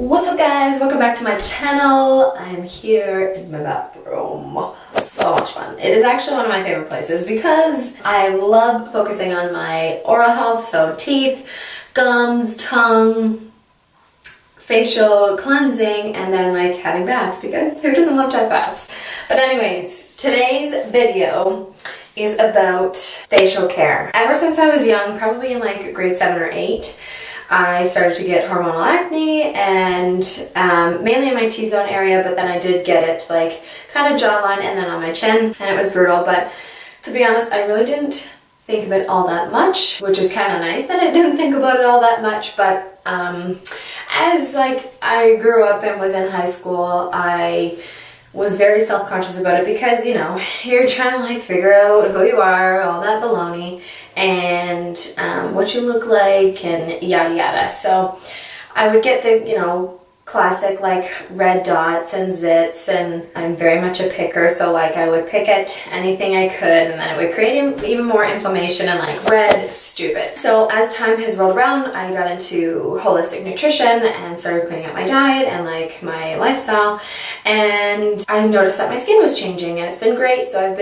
What's up guys, welcome back to my channel. I'm here in my bathroom. So much fun. It is actually one of my favorite places because I love focusing on my oral health, so teeth, gums, tongue, facial cleansing, and then like having baths because who doesn't love to have baths? But anyways, today's video is about facial care. Ever since I was young, probably in like grade 7 or 8, I started to get hormonal acne and mainly in my T-zone area, but then I did get it like kind of jawline and then on my chin, and it was brutal. But to be honest, I really didn't think of it all that much, which is kind of nice that I didn't think about it all that much. But as like I grew up and was in high school, I was very self-conscious about it because, you know, you're trying to like figure out who you are, all that baloney, and what you look like and yada yada. So I would get the, you know, classic like red dots and zits, and I'm very much a picker, so like I would pick at anything I could and then it would create even more inflammation and like red, stupid. So as time has rolled around, I got into holistic nutrition and started cleaning up my diet and like my lifestyle, and I noticed that my skin was changing and it's been great. So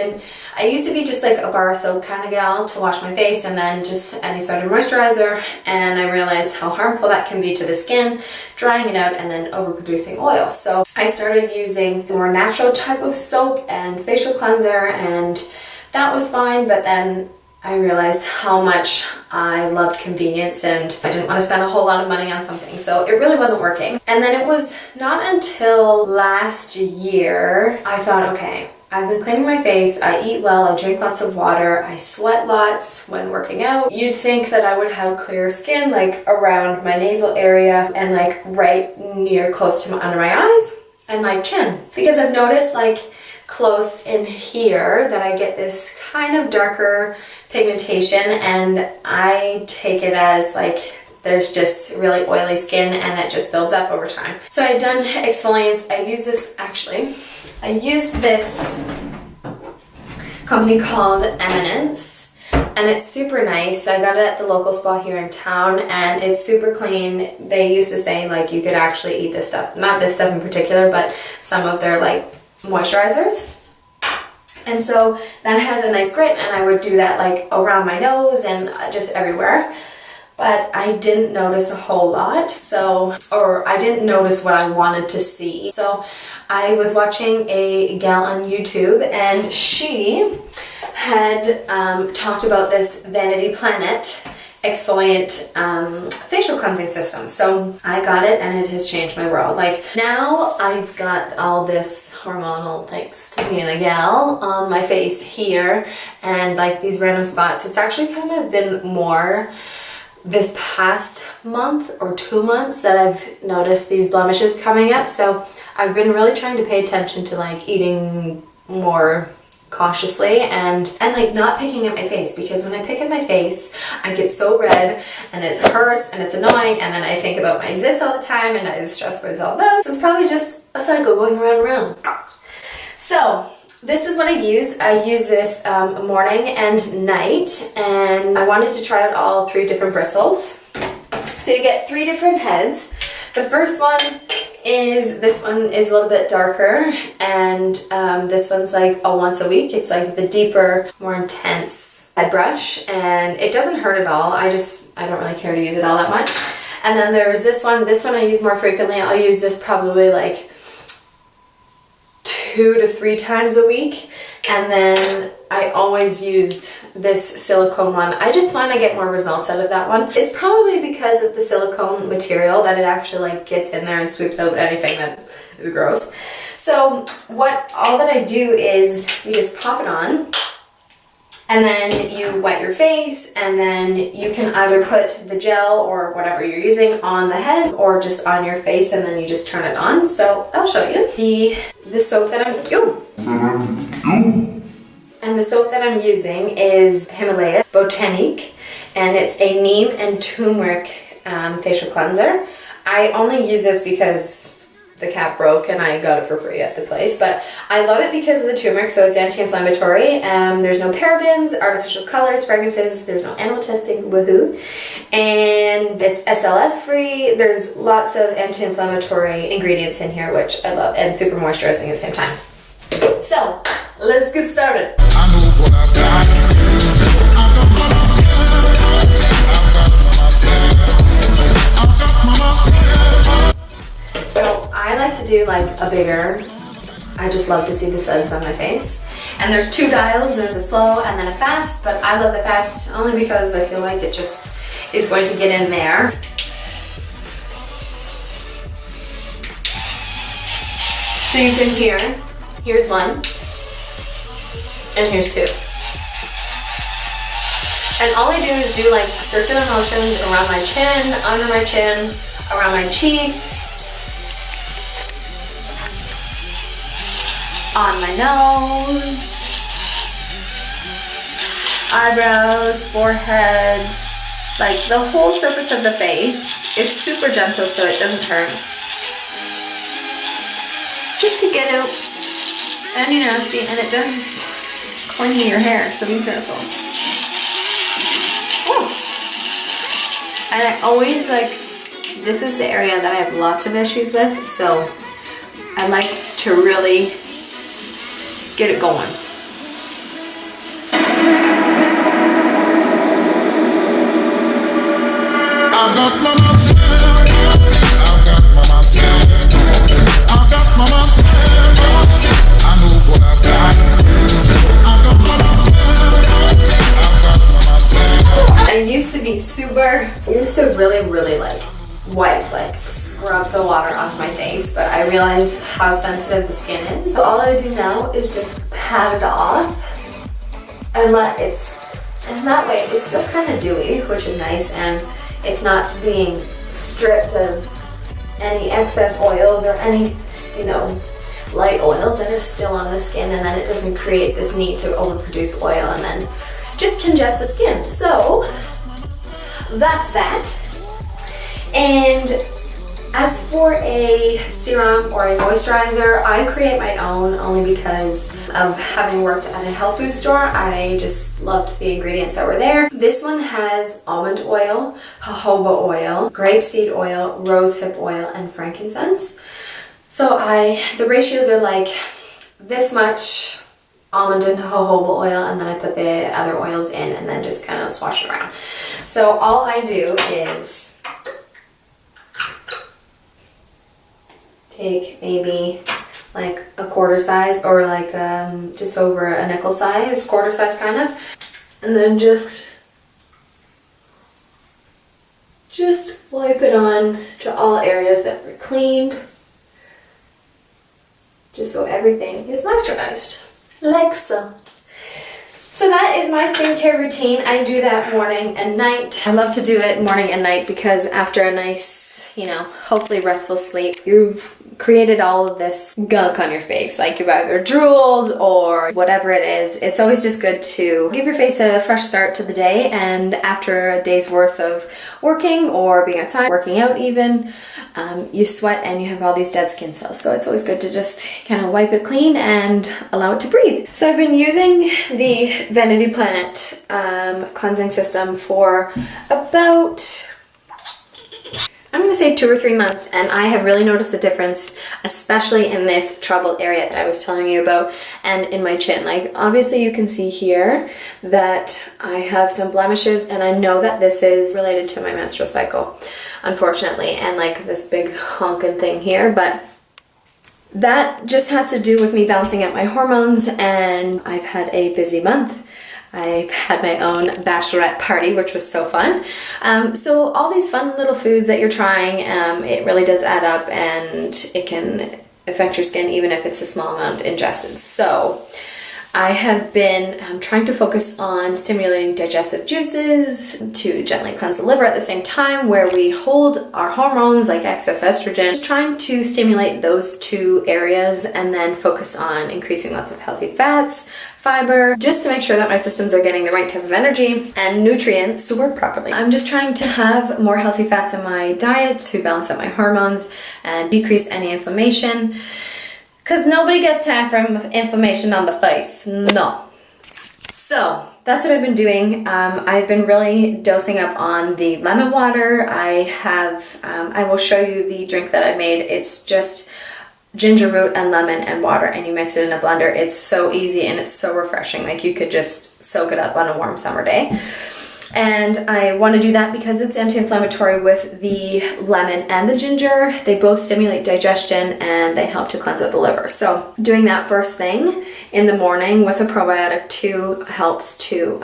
I used to be just like a bar of soap kind of gal to wash my face and then just any sort of moisturizer, and I realized how harmful that can be to the skin, drying it out and then overproducing oil. So I started using more natural type of soap and facial cleanser, and that was fine, but then I realized how much I loved convenience and I didn't want to spend a whole lot of money on something, so it really wasn't working. And then it was not until last year I thought, okay, I've been cleaning my face, I eat well, I drink lots of water, I sweat lots when working out. You'd think that I would have clear skin like around my nasal area and like right near close to under my eyes and like chin. Because I've noticed like close in here that I get this kind of darker pigmentation, and I take it as like there's just really oily skin and it just builds up over time. So I've done exfoliants. I use this company called Eminence, and it's super nice. I got it at the local spa here in town and it's super clean. They used to say like you could actually eat this stuff, not this stuff in particular, but some of their like moisturizers. And so that had a nice grit, and I would do that like around my nose and just everywhere. But I didn't notice a whole lot, or I didn't notice what I wanted to see. So I was watching a gal on YouTube, and she had talked about this Vanity Plant exfoliant facial cleansing system. So I got it and it has changed my world. Like now I've got all this hormonal, thanks to being a gal, on my face here and like these random spots. It's actually kind of been more this past month or 2 months that I've noticed these blemishes coming up. So I've been really trying to pay attention to like eating more cautiously and like not picking at my face, because when I pick at my face I get so red and it hurts and it's annoying, and then I think about my zits all the time and I stress myself out. So it's probably just a cycle going around and around. So this is what I use. I use this morning and night, and I wanted to try out all 3 different bristles. So you get 3 different heads. The first one is, this one is a little bit darker, and this one's like a once a week. It's like the deeper, more intense head brush, and it doesn't hurt at all. I don't really care to use it all that much. And then there's this one. This one I use more frequently. I'll use this probably like 2 to 3 times a week, and then I always use this silicone one. I just find I get more results out of that one. It's probably because of the silicone material that it actually like gets in there and sweeps out anything that is gross. So all that I do is you just pop it on, and then you wet your face, and then you can either put the gel or whatever you're using on the head or just on your face, and then you just turn it on. So I'll show you. The soap that I'm using is Himalaya Botanique, and it's a neem and turmeric facial cleanser. I only use this because the cap broke and I got it for free at the place. But I love it because of the turmeric, so it's anti-inflammatory. There's no parabens, artificial colors, fragrances, there's no animal testing, woohoo. And it's SLS free. There's lots of anti-inflammatory ingredients in here, which I love, and super moisturizing at the same time. So, let's get started. So I like to do like a bigger, I just love to see the suds on my face. And there's two dials, there's a slow and then a fast, but I love the fast only because I feel like it just is going to get in there. So you can hear, here's one, and here's two. And all I do is do like circular motions around my chin, under my chin, around my cheeks, on my nose, eyebrows, forehead, like the whole surface of the face. It's super gentle so it doesn't hurt. Just to get out any nasty, and it does cling to your hair, so be careful. Oh. And I always like, this is the area that I have lots of issues with, so I like to really get it going. I used to be really like wipe, like scrub the water off my face, but I realized how sensitive the skin is. So all I do now is just pat it off and and that way it's still kind of dewy, which is nice, and it's not being stripped of any excess oils or any, you know, light oils that are still on the skin, and then it doesn't create this need to overproduce oil and then just congest the skin. So that's that. And as for a serum or a moisturizer, I create my own only because of having worked at a health food store. I just loved the ingredients that were there. This one has almond oil, jojoba oil, grapeseed oil, rosehip oil, and frankincense. So the ratios are like this much almond and jojoba oil, and then I put the other oils in and then just kind of swash it around. So all I do is take maybe like a quarter size, or like just over a nickel size, quarter size kind of, and then just wipe it on to all areas that were cleaned, just so everything is moisturized, like so. So that is my skincare routine. I do that morning and night. I love to do it morning and night because after a nice, you know, hopefully restful sleep, you've created all of this gunk on your face. Like you've either drooled or whatever it is. It's always just good to give your face a fresh start to the day, and after a day's worth of working or being outside, working out even, you sweat and you have all these dead skin cells. So it's always good to just kind of wipe it clean and allow it to breathe. So I've been using the Vanity Plant Cleansing System for about, I'm gonna say 2 or 3 months, and I have really noticed a difference, especially in this troubled area that I was telling you about, and in my chin. Like obviously you can see here that I have some blemishes, and I know that this is related to my menstrual cycle, unfortunately, and like this big honking thing here, but that just has to do with me balancing out my hormones, and I've had a busy month. I've had my own bachelorette party, which was so fun. So all these fun little foods that you're trying, it really does add up, and it can affect your skin even if it's a small amount ingested. So I have been trying to focus on stimulating digestive juices to gently cleanse the liver at the same time, where we hold our hormones like excess estrogen. Just trying to stimulate those two areas, and then focus on increasing lots of healthy fats, fiber, just to make sure that my systems are getting the right type of energy and nutrients to work properly. I'm just trying to have more healthy fats in my diet to balance out my hormones and decrease any inflammation, because nobody gets time for inflammation on the face. No. So that's what I've been doing. I've been really dosing up on the lemon water. I will show you the drink that I made. It's just ginger root and lemon and water, and you mix it in a blender. It's so easy and it's so refreshing. Like, you could just soak it up on a warm summer day. And I want to do that because it's anti-inflammatory with the lemon and the ginger. They both stimulate digestion and they help to cleanse out the liver. So doing that first thing in the morning with a probiotic too helps to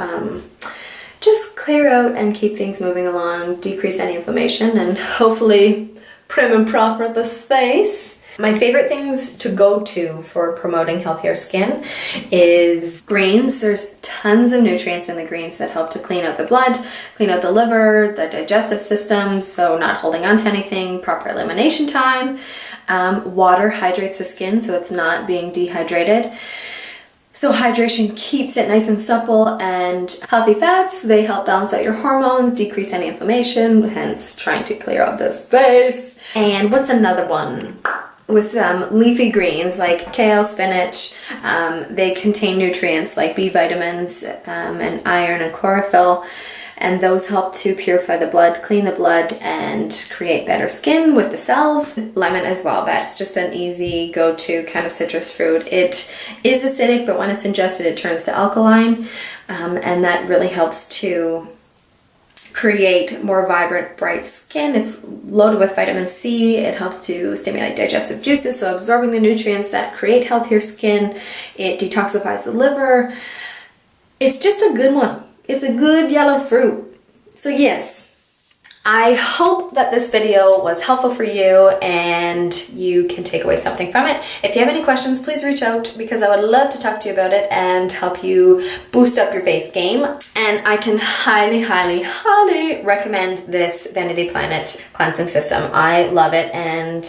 just clear out and keep things moving along, decrease any inflammation, and hopefully prim and proper the space. My favorite things to go to for promoting healthier skin is greens. There's tons of nutrients in the greens that help to clean out the blood, clean out the liver, the digestive system, so not holding on to anything, proper elimination time. Water hydrates the skin, so it's not being dehydrated. So hydration keeps it nice and supple, and healthy fats, they help balance out your hormones, decrease any inflammation, hence trying to clear out the space. And what's another one? With leafy greens like kale, spinach, they contain nutrients like B vitamins and iron and chlorophyll, and those help to purify the blood, clean the blood, and create better skin with the cells. Lemon as well, that's just an easy go-to kind of citrus fruit. It is acidic, but when it's ingested it turns to alkaline, and that really helps to create more vibrant, bright skin. It's loaded with vitamin C. It helps to stimulate digestive juices, so absorbing the nutrients that create healthier skin. It detoxifies the liver. It's just a good one. It's a good yellow fruit. So yes, I hope that this video was helpful for you and you can take away something from it. If you have any questions, please reach out, because I would love to talk to you about it and help you boost up your face game. And I can highly, highly, highly recommend this Vanity Plant Cleansing System. I love it, and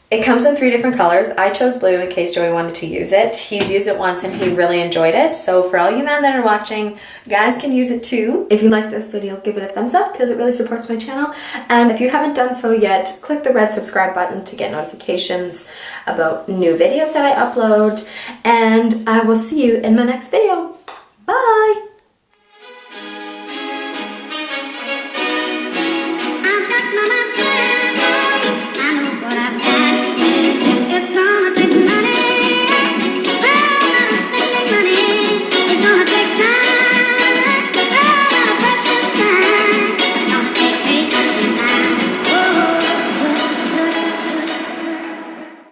it comes in 3 different colors. I chose blue in case Joey wanted to use it. He's used it once and he really enjoyed it. So for all you men that are watching, guys can use it too. If you like this video, give it a thumbs up because it really supports my channel. And if you haven't done so yet, click the red subscribe button to get notifications about new videos that I upload. And I will see you in my next video.